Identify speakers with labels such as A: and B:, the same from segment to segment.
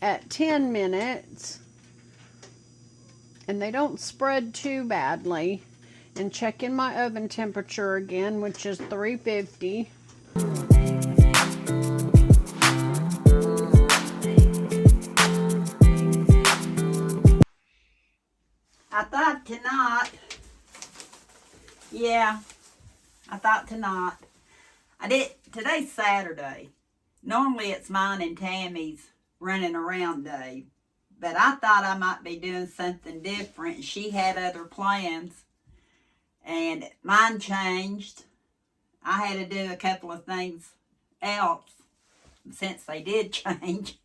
A: at 10 minutes, and they don't spread too badly. And checking my oven temperature again, which is 350. I thought tonight, yeah, I thought tonight, today's Saturday. Normally it's mine and Tammy's running around day, but I thought I might be doing something different. She had other plans, and mine changed. I had to do a couple of things else since they did change.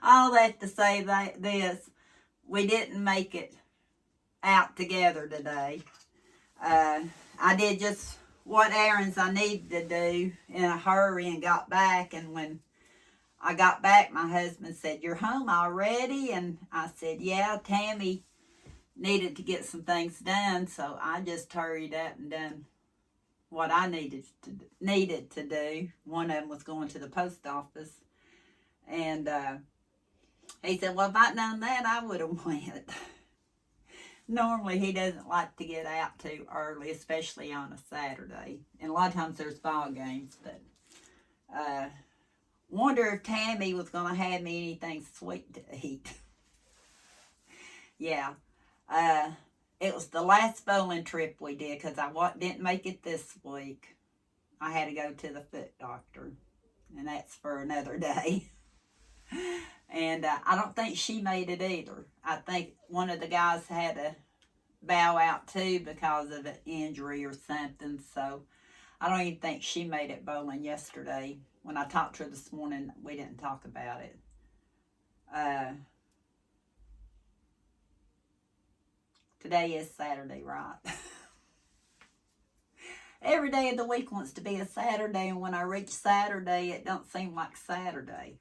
A: All that to say that we didn't make it out together today. I did just what errands I needed to do in a hurry and got back. And when I got back, my husband said, "You're home already?" And I said, "Yeah, Tammy needed to get some things done." So I just hurried up and done what I needed to do. One of them was going to the post office. And he said, "Well, if I'd known that, I would have went." Normally, he doesn't like to get out too early, especially on a Saturday. And a lot of times there's ball games, but wonder if Tammy was going to have me anything sweet to eat. Yeah. It was the last bowling trip we did because I didn't make it this week. I had to go to the foot doctor, and that's for another day. And I don't think she made it either. I think one of the guys had to bow out too because of an injury or something. So I don't even think she made it bowling yesterday. When I talked to her this morning, we didn't talk about it. Today is Saturday, right? Every day of the week wants to be a Saturday, and when I reach Saturday, it don't seem like Saturday.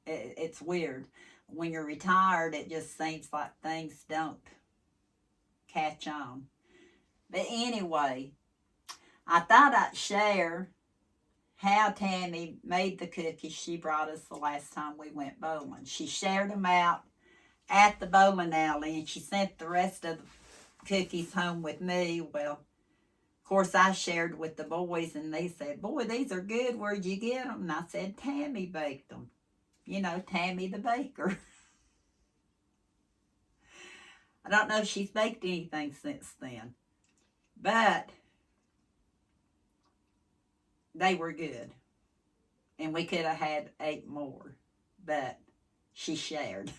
A: It's weird. When you're retired, it just seems like things don't catch on. But anyway, I thought I'd share how Tammy made the cookies she brought us the last time we went bowling. She shared them out at the bowling alley, and she sent the rest of the cookies home with me. Well, of course, I shared with the boys, and they said, "Boy, these are good. Where'd you get them?" And I said, "Tammy baked them." You know, Tammy the baker. I don't know if she's baked anything since then. But they were good. And we could have had 8 more. But she shared.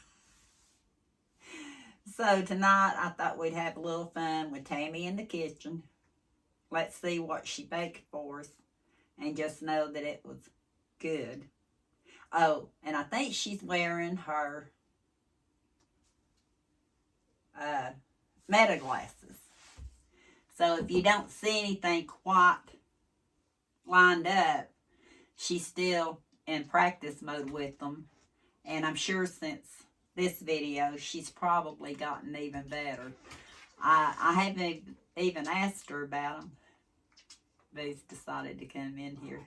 A: So tonight I thought we'd have a little fun with Tammy in the kitchen. Let's see what she baked for us. And just know that it was good. Oh, and I think she's wearing her meta glasses. So if you don't see anything quite lined up, she's still in practice mode with them. And I'm sure since this video, she's probably gotten even better. I haven't even asked her about them. Boo's decided to come in here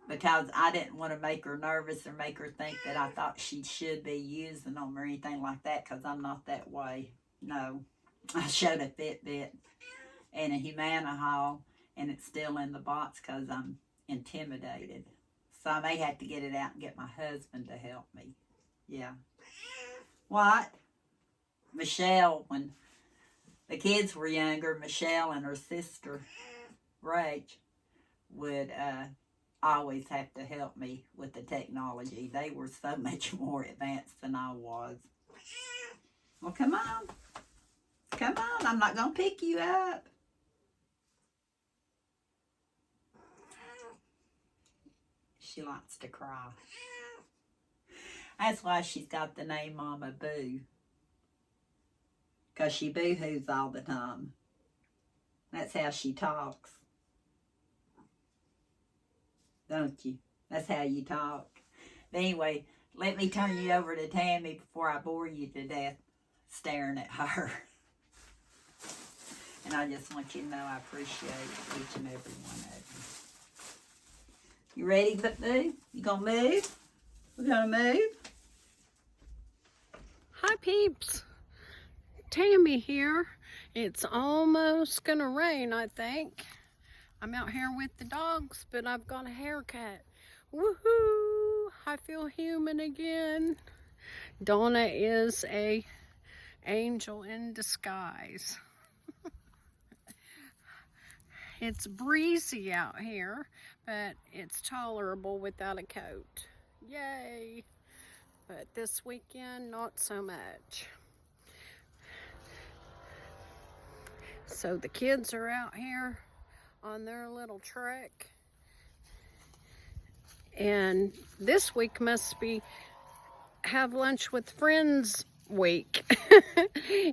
A: because I didn't want to make her nervous or make her think that I thought she should be using them or anything like that, because I'm not that way. No. I showed a Fitbit and a Humana haul, and it's still in the box because I'm intimidated. So I may have to get it out and get my husband to help me. Yeah. What? Michelle, when the kids were younger, Michelle and her sister, Rach, would always have to help me with the technology. They were so much more advanced than I was. Well, come on. Come on. I'm not going to pick you up. She likes to cry. That's why she's got the name Mama Boo. Because she boo-hoos all the time. That's how she talks. Don't you? That's how you talk. But anyway, let me turn you over to Tammy before I bore you to death staring at her. And I just want you to know I appreciate each and every one of you. You ready, Boo? You gonna move? We gonna move?
B: Hi peeps, Tammy here. It's almost gonna rain, I think. I'm out here with the dogs, but I've got a haircut. Woohoo! I feel human again. Donna is a angel in disguise. It's breezy out here, but it's tolerable without a coat. Yay! But this weekend, not so much. So the kids are out here on their little trek. And this week must be have lunch with friends week.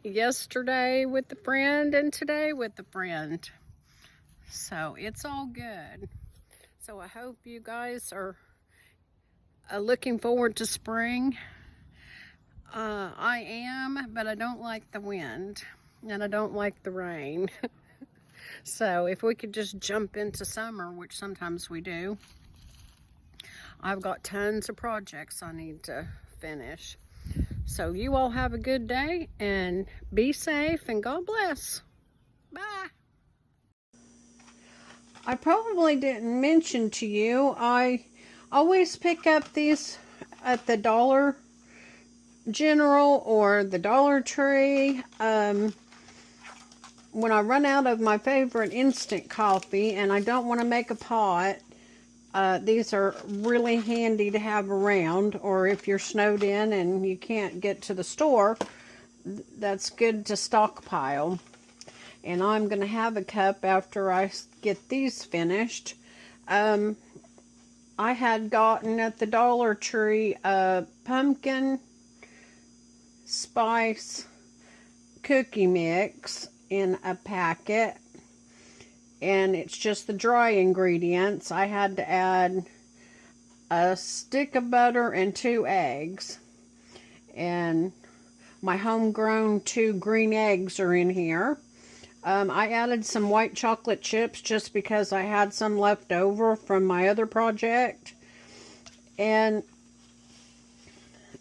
B: Yesterday with the friend and today with the friend. So it's all good. So I hope you guys are looking forward to spring. I am, but I don't like the wind and I don't like the rain. So if we could just jump into summer, which sometimes we do. I've got tons of projects I need to finish. So you all have a good day and be safe and God bless. Bye. I probably didn't mention to you, I always pick up these at the Dollar General or the Dollar Tree. When I run out of my favorite instant coffee and I don't want to make a pot, these are really handy to have around, or if you're snowed in and you can't get to the store, that's good to stockpile. And I'm going to have a cup after I get these finished. I had gotten at the Dollar Tree a pumpkin spice cookie mix in a packet. And it's just the dry ingredients. I had to add a stick of butter and 2 eggs. And my homegrown 2 green eggs are in here. I added some white chocolate chips just because I had some left over from my other project. And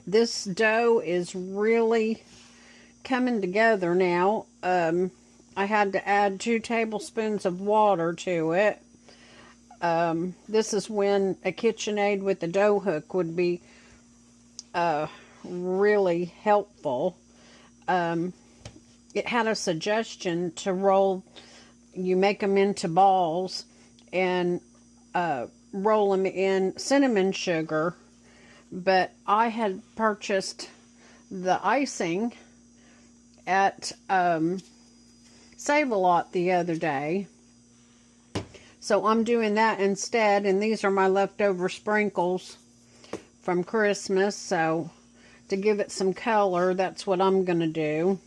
B: this dough is really coming together now. I had to add 2 tablespoons of water to it. This is when a KitchenAid with a dough hook would be really helpful. It had a suggestion to roll, you make them into balls and roll them in cinnamon sugar. But I had purchased the icing at Save-A-Lot the other day. So I'm doing that instead, and these are my leftover sprinkles from Christmas. So to give it some color, that's what I'm going to do.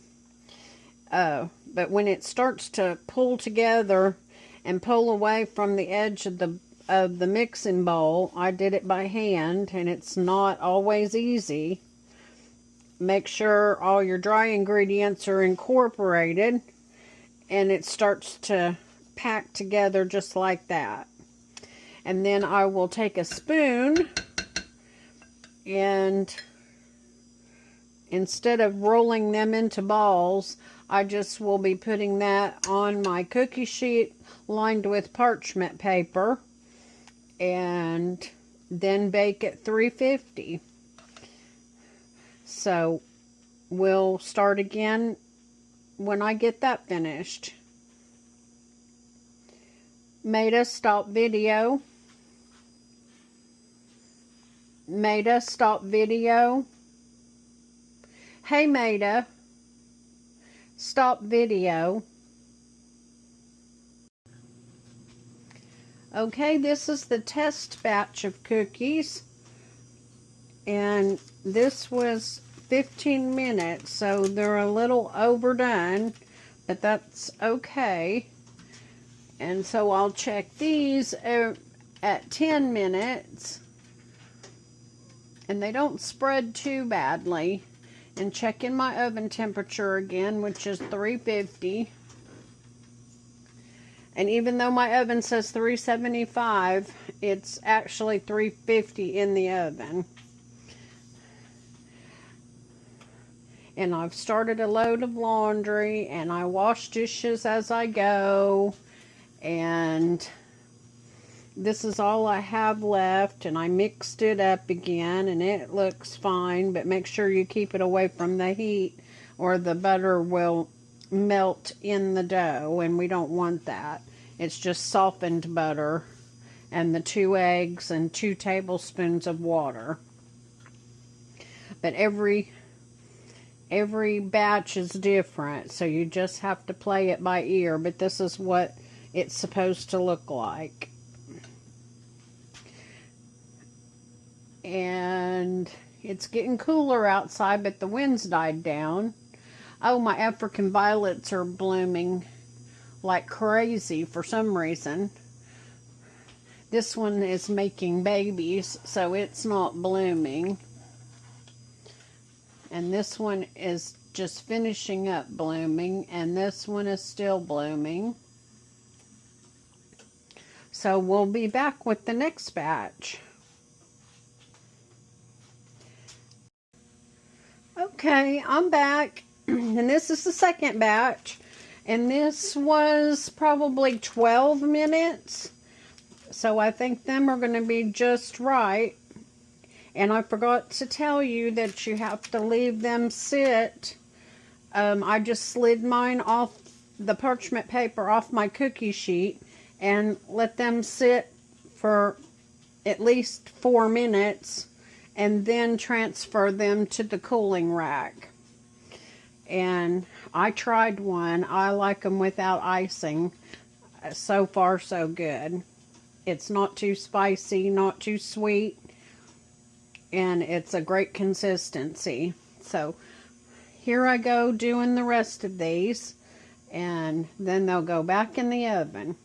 B: But when it starts to pull together and pull away from the edge of the mixing bowl, I did it by hand, and it's not always easy. Make sure all your dry ingredients are incorporated and it starts to pack together just like that. And then I will take a spoon and instead of rolling them into balls, I just will be putting that on my cookie sheet lined with parchment paper and then bake at 350. So we'll start again when I get that finished. Maida, stop video. Maida, stop video. Hey Maida, stop video. Okay, this is the test batch of cookies. And this was 15 minutes, so they're a little overdone, but that's okay. And so I'll check these at 10 minutes. And they don't spread too badly. And check in my oven temperature again, which is 350. And even though my oven says 375, it's actually 350 in the oven. And I've started a load of laundry, and I wash dishes as I go. And this is all I have left, and I mixed it up again, and it looks fine, but make sure you keep it away from the heat or the butter will melt in the dough, and we don't want that. It's just softened butter and the 2 eggs and 2 tablespoons of water. But every batch is different, so you just have to play it by ear, but this is what it's supposed to look like. And it's getting cooler outside, but the wind's died down. Oh, my African violets are blooming like crazy for some reason. This one is making babies, so it's not blooming. And this one is just finishing up blooming, and this one is still blooming. So we'll be back with the next batch. Okay, I'm back, and this is the second batch, and this was probably 12 minutes, so I think them are going to be just right. And I forgot to tell you that you have to leave them sit. I just slid mine off the parchment paper off my cookie sheet and let them sit for at least 4 minutes, and then transfer them to the cooling rack. And I tried one. I like them without icing. So far, so good. It's not too spicy, not too sweet, and it's a great consistency. So here I go doing the rest of these, and then they'll go back in the oven.